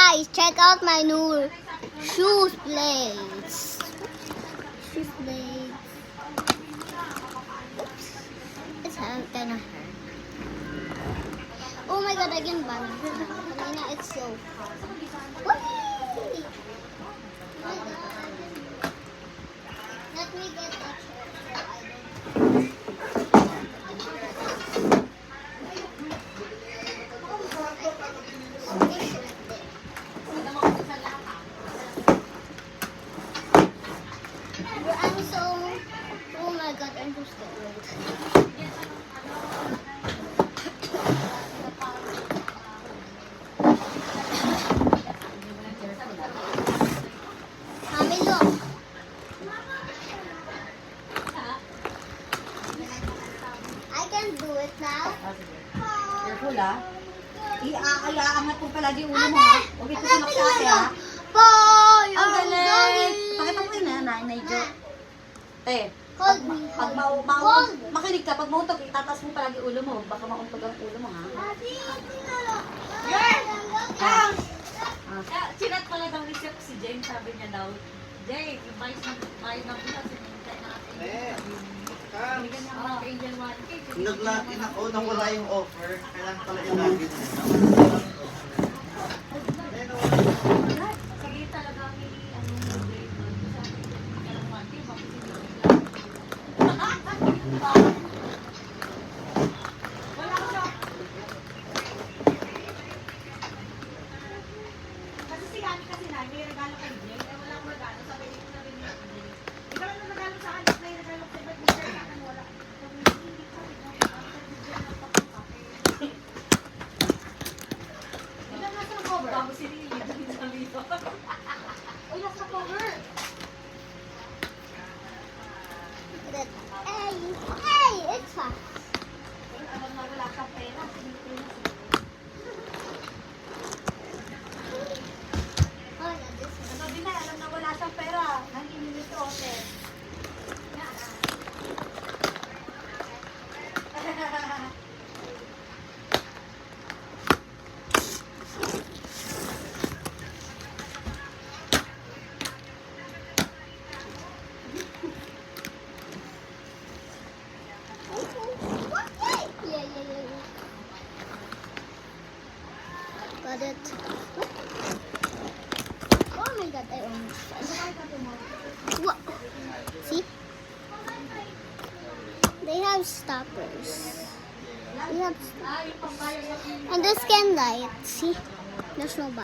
Guys, check out my new shoes blades. Shoes blades. It's kind of hurt. Oh my god, I can balance now. Kanina, it's so hard. Whee! My god. Let me get a chair so I don't. I'm so. Oh my god, I'm so scared. Mommy, look. I can do it now. Careful ah. Iaangat mo palagi ulo mo ha. Huwag ito kumakasya ha. Boy, Ang galing! Pakita mo yun na, Nanay Jo. Te, Hold me. pag makinig ka, pag mauntog, itataas mo palagi ulo mo. Baka mauntog ang ulo mo ha. Ah. Sinat pala daw ni Chef si Jane, sabi niya daw, Jane, yung mais ng butas, sinintay natin. Binigyan niya ako ng Angel 1K. Nag-login ako nang wala yung offer. Kailangan pala i-login. Sige talaga may ano Jane, sabi niya ng 1K, bakit hindi wala ko siya. Kasi si Gani kasi na, may regalo kay Jane, eh wala akong regalo, sabi niya Jane. Ikaw lang ang regalo sa akin, may regalo sa iba't may share sa akin, wala. Ilan nasa ng cover? Bago si Lily, dito sa video. Uy, nasa cover! Hey, hey, it's fine. Alam na wala kang pera, sinipin na siya. Oh my god, this is. Sabi na, alam na wala siyang pera. Nanginin nito, Ote. Yeah. Got it. Oh my god, I almost fell. What? See? They have stoppers. They have and this can light. See? There's no button.